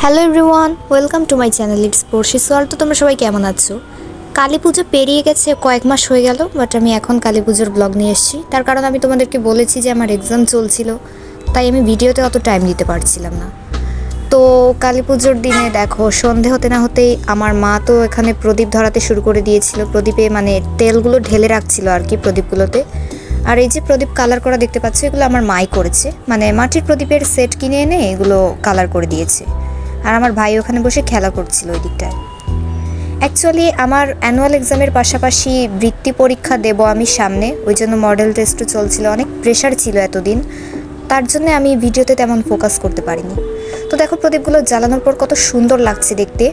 Hello everyone, welcome to my channel it's Porshi's world. তো তোমরা সবাই কেমন আছো? কালী পুজো পেরিয়ে গেছে, কয়েক মাস হয়ে গেল, বাট আমি এখন কালী পুজোর ব্লগ নিয়ে এসেছি। তার কারণ আমি তোমাদেরকে বলেছি যে আমার এক্সাম চলছিল, তাই আমি ভিডিওতে অত টাইম দিতে পারছিলাম না। তো কালী পুজোর দিনে দেখো, সন্ধে হতে না হতেই আমার মা তো এখানে প্রদীপ ধরাতে শুরু করে দিয়েছিল। প্রদীপে মানে তেলগুলো ঢেলে রাখছিল আর কি প্রদীপগুলোতে। আর এই যে প্রদীপ কালার করা দেখতে পাচ্ছ, এগুলো আমার মাই করেছে, মানে মাটির প্রদীপের সেট কিনে এনে এগুলো কালার করে দিয়েছে। আর আমার ভাই ওখানে বসে খেলা করছিল ওই দিকটায়। অ্যাকচুয়ালি আমার অ্যানুয়াল এক্সামের পাশাপাশি বৃত্তি পরীক্ষা দেব আমি সামনে, ওই জন্য মডেল টেস্টও চলছিল, অনেক প্রেশার ছিল এতদিন, তার জন্য আমি ভিডিওতে তেমন ফোকাস করতে পারিনি। তো দেখো প্রদীপগুলো জ্বালানোর পর কত সুন্দর লাগছে দেখতে,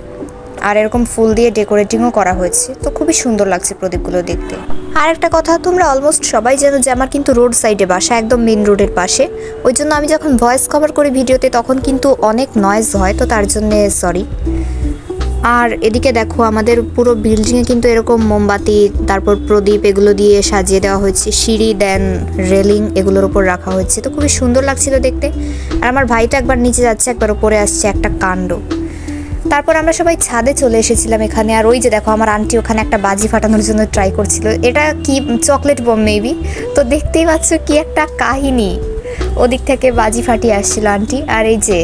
আর এরকম ফুল দিয়ে ডেকোরেটিংও করা হয়েছে, তো খুবই সুন্দর লাগছে প্রদীপগুলো দেখতে। আর একটা কথা, তোমরা অলমোস্ট সবাই জানো যে আমার কিন্তু রোড সাইডে বাসা, একদম মেন রোডের পাশে। ওই জন্য আমি যখন ভয়েস কভার করি ভিডিওতে তখন কিন্তু অনেক নয়েজ হয়, তো তার জন্যে সরি। আর এদিকে দেখো আমাদের পুরো বিল্ডিংয়ে কিন্তু এরকম মোমবাতি, তারপর প্রদীপ এগুলো দিয়ে সাজিয়ে দেওয়া হয়েছে, সিঁড়ি দেন রেলিং এগুলোর উপর রাখা হয়েছে, তো খুবই সুন্দর লাগছিল দেখতে। আর আমার ভাইটা একবার নিচে যাচ্ছে একবার উপরে আসছে, একটা কাণ্ড। তারপর আমরা সবাই ছাদে চলে এসেছিলাম এখানে। আর ওই যে দেখো আমার আন্টি ওখানে একটা বাজি ফাটানোর জন্য ট্রাই করছিল, এটা কি চকলেট বম মেবি। তো দেখতেই পাচ্ছ কি একটা কাহিনী, ওদিক থেকে বাজি ফাটিয়ে আসছিল আন্টি। আর এই যে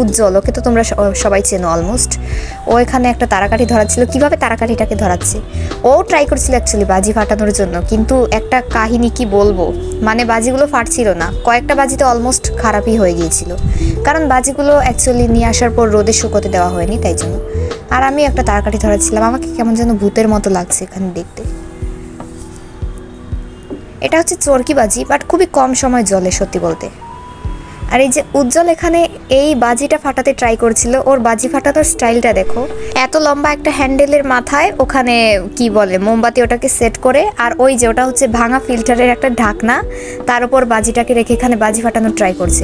উজ্জ্বল, ওকে তো তোমরা সবাই চেনো অলমোস্ট, ও এখানে একটা তারাকাঠি ধরাচ্ছিল। কিভাবে তারাকাঠিটাকে ধরাচ্ছে, ও ট্রাই করছিল অ্যাকচুয়ালি বাজি ফাটানোর জন্য, কিন্তু একটা কাহিনী কি বলবো, মানে বাজিগুলো ফাটছিল না, কয়েকটা বাজি তো অলমোস্ট খারাপই হয়ে গিয়েছিল, কারণ বাজিগুলো অ্যাকচুয়ালি নিয়ে আসার পর রোদে শুকোতে দেওয়া হয়নি, তাই জন্য। আর আমি একটা তারাকাঠি ধরাচ্ছিলাম, আমাকে কেমন যেন ভূতের মতো লাগছে এখানে দেখতে। এটা হচ্ছে চরকি বাজি, বাট খুবই কম সময় জ্বলে সত্যি বলতে। আর এই যে উজ্জ্বল এখানে এই বাজিটা ফাটাতে ট্রাই করছিল, ওর বাজি ফাটানোর স্টাইলটা দেখো, এত লম্বা একটা হ্যান্ডেলের মাথায় ওখানে কি বলে মোমবাতি ওটাকে সেট করে, আর ওই যে ওটা হচ্ছে ভাঙা ফিল্টারের একটা ঢাকনা, তার উপর বাজিটাকে রেখে এখানে বাজি ফাটানোর ট্রাই করছে।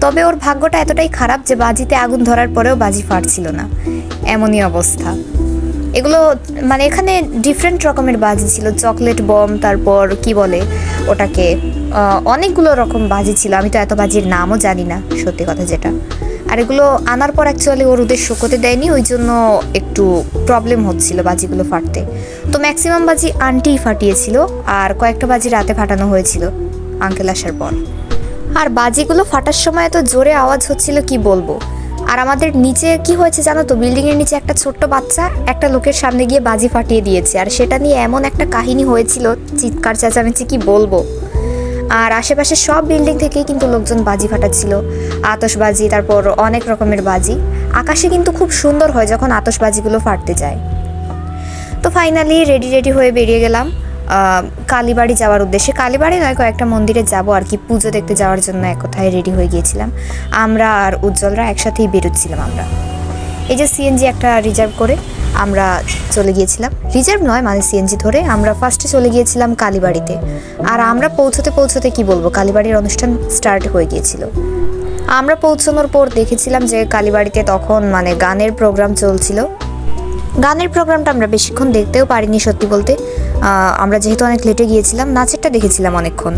তবে ওর ভাগ্যটা এতটাই খারাপ যে বাজিতে আগুন ধরার পরেও বাজি ফাটছিল না, এমনই অবস্থা। এগুলো মানে এখানে ডিফারেন্ট রকমের বাজি ছিল, চকলেট বম, তারপর কি বলে ওটাকে, অনেকগুলো রকম বাজি ছিল, আমি তো এত বাজির নামও জানি না সত্যি কথা যেটা। আর এগুলো আনার পর অ্যাকচুয়ালি ওর রোদে শুকোতে দেয়নি, ওই জন্য একটু প্রবলেম হচ্ছিল বাজিগুলো ফাটতে। তো ম্যাক্সিমাম বাজি আন্টিই ফাটিয়েছিল, আর কয়েকটা বাজি রাতে ফাটানো হয়েছিল আঙ্কেল আসার পর। আর বাজিগুলো ফাটার সময় তো জোরে আওয়াজ হচ্ছিল কি বলবো। আর আমাদের নিচে কি হয়েছে জানো তো, বিল্ডিংয়ের নিচে একটা ছোট্ট বাচ্চা একটা লোকের সামনে গিয়ে বাজি ফাটিয়ে দিয়েছে, আর সেটা নিয়ে এমন একটা কাহিনী হয়েছিল, চিৎকার চেঁচামেচি কি বলবো। আর আশেপাশে সব বিল্ডিং থেকেই কিন্তু লোকজন বাজি ফাটাচ্ছিল, আতশবাজি, তারপর অনেক রকমের বাজি। আকাশে কিন্তু খুব সুন্দর হয় যখন আতশবাজিগুলো ফাটতে যায়। তো ফাইনালি রেডি হয়ে বেরিয়ে গেলাম কালীবাড়ি যাওয়ার উদ্দেশ্যে। কালীবাড়ি নয়, কয়েকটা মন্দিরে যাব আর কি, পুজো দেখতে যাওয়ার জন্য এক কথায় রেডি হয়ে গিয়েছিলাম আমরা। আর উজ্জ্বলরা একসাথেই বেরোচ্ছিলাম আমরা। এই যে সিএনজি একটা রিজার্ভ করে আমরা চলে গিয়েছিলাম, রিজার্ভ নয় মানে সিএনজি ধরে আমরা ফার্স্টে চলে গিয়েছিলাম কালীবাড়িতে। আর আমরা পৌঁছতে কি বলবো, কালীবাড়ির অনুষ্ঠান স্টার্ট হয়ে গিয়েছিল। আমরা পৌঁছানোর পর দেখেছিলাম যে কালীবাড়িতে তখন মানে গানের প্রোগ্রাম চলছিল। গানের প্রোগ্রামটা আমরা বেশিক্ষণ দেখতেও পারিনি সত্যি বলতে, আমরা যেহেতু অনেক লেটে গিয়েছিলাম। নাচেরটা দেখেছিলাম অনেকক্ষণ।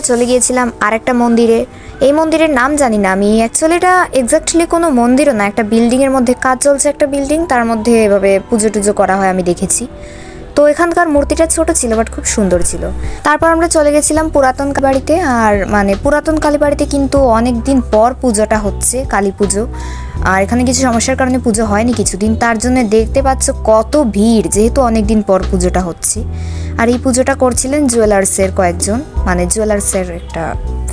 আমরা চলে গিয়েছিলাম আরেকটা মন্দিরে। এই মন্দিরের নাম জানি না আমি, অ্যাকচুয়ালি এটা এক্স্যাক্টলি কোনো মন্দিরও না, একটা বিল্ডিংয়ের মধ্যে কাজ চলছে, একটা বিল্ডিং, তার মধ্যে এভাবে পুজো টুজো করা হয় আমি দেখেছি। তো এখানকার মূর্তিটা ছোট ছিল বাট খুব সুন্দর ছিল। তারপর আমরা চলে গেছিলাম পুরাতন কালীবাড়িতে। আর মানে পুরাতন কালীবাড়িতে কিন্তু অনেক দিন পর পুজোটা হচ্ছে, কালী পুজো। আর এখানে কিছু সমস্যার কারণে পুজো হয়নি কিছুদিন, তার জন্য দেখতে পাচ্ছ কত ভিড়, যেহেতু অনেক দিন পর পুজোটা হচ্ছে। আর এই পুজোটা করছিলেন জুয়েলার্সের কয়েকজন, মানে জুয়েলার্সের একটা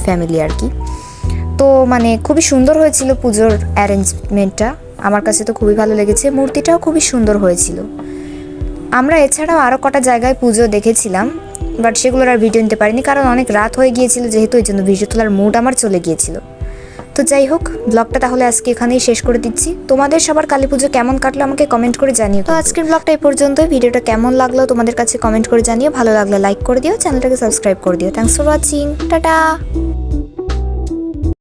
ফ্যামিলি আর কি। তো মানে খুবই সুন্দর হয়েছিল পুজোর অ্যারেঞ্জমেন্টটা, আমার কাছে তো খুবই ভালো লেগেছে, মূর্তিটাও খুবই সুন্দর হয়েছিল। আমরা এছাড়াও আরও কটা জায়গায় পুজো দেখেছিলাম, বাট সেগুলোর আর ভিডিও নিতে পারিনি কারণ অনেক রাত হয়ে গিয়েছিল, যেহেতু এই জন্য ভিডিও তোলার মুড আমার চলে গিয়েছিল। তো যাই হোক, ব্লগটা তাহলে আজকে এখানেই শেষ করে দিচ্ছি। তোমাদের সবার কালী পুজো কেমন কাটলো আমাকে কমেন্ট করে জানিও। তো আজকের ব্লগটা এই পর্যন্তই। ভিডিওটা কেমন লাগলো তোমাদের কাছে কমেন্ট করে জানিও, ভালো লাগলে লাইক করে দিও, চ্যানেলটাকে সাবস্ক্রাইব করে দিও। Thanks for watching, tata.